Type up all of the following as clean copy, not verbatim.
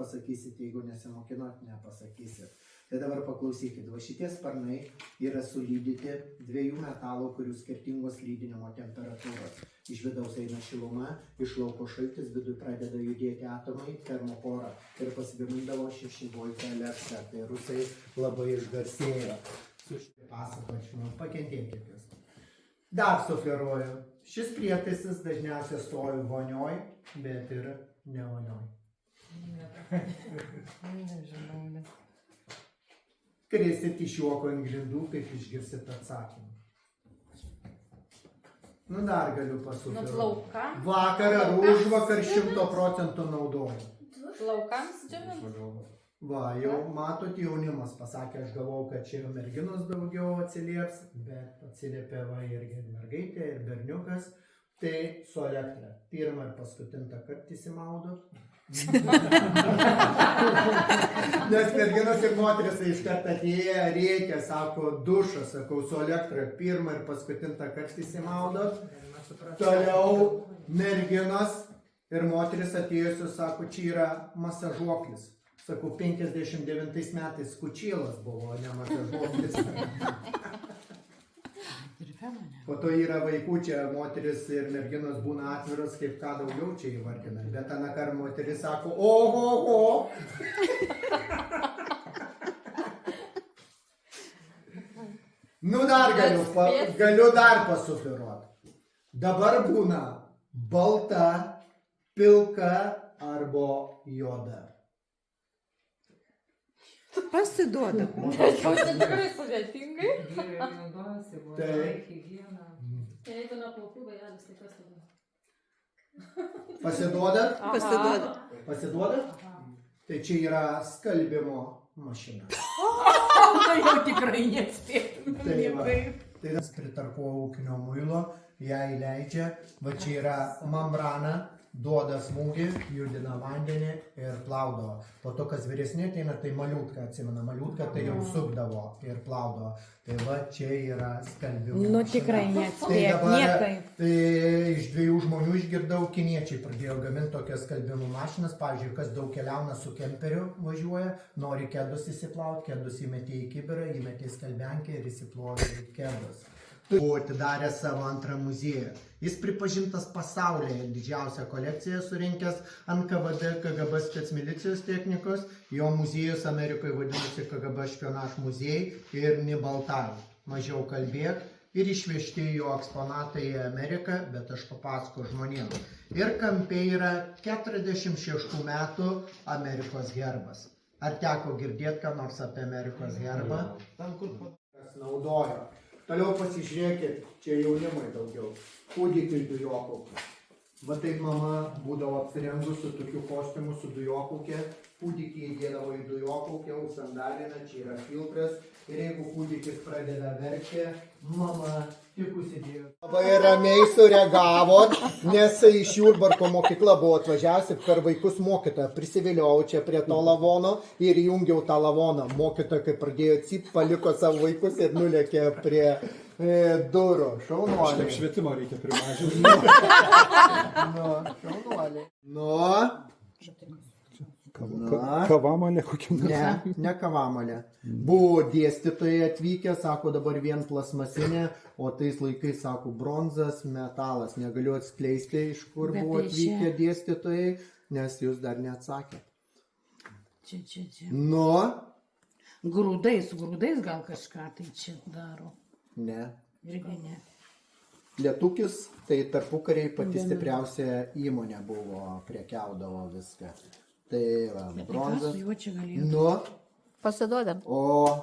pasakysit, jeigu nesimokinot, nepasakysit. Tai dabar paklausykit, va šitie sparnai yra sulydyti 2 metalų, kurių skirtingos lydinimo temperatūros. Iš vidaus eina šiluma, iš lauko šaltis, viduje pradeda judėti atomai, termopora ir pasigamindavo 6 voltų elektrą. Tai rusai labai išgarsėjo. Su šitą pasakočimu, pakentėkit jūs. Dar sufleruoju. Šis prietaisas dažniausiai stovi vonioj, bet ir ne vonioj. Nežinau, ne. Krėsit iš juoko ant grindų, kaip išgirsit atsakymą. Nu dar galiu pasufleruoti. Vakar ar užvakar 100% naudoju. Laukams džiavint? Va, jau matot, jaunimas pasakė, aš galvau, kad čia ir merginos daugiau atsilieps, bet atsiliepė va irgi mergaitė, ir berniukas. Tai su elektra. Pirmą ir paskutintą kartą įsimaudot. Nes merginos ir moteris iš karto atėję, reikia, sako, dušą, sakau, su elektra. Pirmą ir paskutintą kartą įsimaudot. Toliau merginos ir moteris atėjusios, sako, čia yra masažuoklis. Sakau, 59 metais Kučylas buvo, ne masažuoklis. Po to yra vaikų, čia moteris ir merginos būna atviros, kaip ką daugiau čia įvardina. Bet anakar moteris sako, oho. Nu dar galiu dar pasufleruoti. Dabar būna balta, pilka arba juoda. Pasiduoda. Tai tikrai sudėtingai. Jeigu nuo plaukų vėjelis, tai kas tada? Pasiduodat? Pasiduoda. Pasiduodat? Tai čia yra skalbimo mašina. Jau tikrai nespėtum. Tai pritarkuo ūkinio muilo, ją įleidžia, va čia yra membrana, duoda smūgį, judina vandenį ir plaudavo. Po to, kas vyresnė ateina, tai maliutka, atsimena, maliutka tai jau sukdavo ir plaudavo. Tai va čia yra skalbimo mašina. Nu tikrai neatspėt, niekaip. Tai iš 2 žmonių išgirdau, kiniečiai pradėjo gaminti tokias skalbimo mašinas. Pavyzdžiui, kas daug keliauna su kemperiu važiuoja, nori kedus įsiplauti, kedus įmetė į kibirą, įmetė į skalbenkę ir įsiplovė kedus. Buvo atidaręs savo antrą muziejų. Jis pripažintas pasaulyje, didžiausią kolekciją surinkęs NKVD KGB specmilicijos technikos. Jo muziejus Amerikoje vadinasi KGB špionaž muziejai ir Nibaltai. Mažiau kalbėk ir išvežti jo eksponatai į Ameriką, bet aš papasakau žmonėms. Ir kampe yra 46 metų Amerikos herbas. Ar teko girdėti, ką nors apie Amerikos herbą? Tam, kur kas naudojo. Toliau pasižiūrėkit, čia jaunimai daugiau. Kūdikiai dujokaukė. Va taip mama būdavo apsirengus su tokiu kostiumu, su dujokaukė. Kūdikiai įdėdavo į dujokaukę, užsandalina, čia yra filtras. Ir jeigu kūdikis pradeda verkti, mama tik užsidėjo. Labai ramiai sureagavot, nes iš Jurbarko mokykla buvo atvažiavusi per vaikus mokytoją. Prisiviliau čia prie to lavono ir įjungiau tą lavoną. Mokytoja, kai pradėjo cypt, paliko savo vaikus ir nulėkė prie durų. Šaunuoliai. Šitaip švietimo reikia primažinti. Šaunuoliai. Kavamalė kokia nors? Ne kavamalė. Buvo dėstytojai atvykę, sako dabar vien plasmasinė, o tais laikais, sako, bronzas, metalas. Negaliu atskleisti, iš kur buvo atvykę dėstytojai, nes jūs dar neatsakėt. Čia. Nu? Grūdais gal kažką tai čia daro. Ne. Irgi ne. Lietukis, tai tarpukariai pati stipriausia įmonė buvo, prekiaudavo viską. Tai va, bronzas. Nu, pasiduodam. o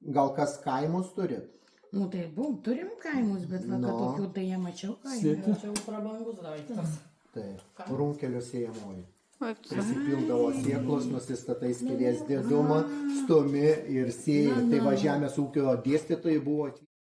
gal kas kaimus turit? Nu tai turim kaimus, bet va, kad tokių tai jie mačiau kaimų. Čia jau prabangus daiktas. Tai, runkelių sėjamoji. Prisipildavo sėklos, nusistatai skylės didumą, stumi ir sėjai. Tai va, žemės ūkio dėstytojai buvo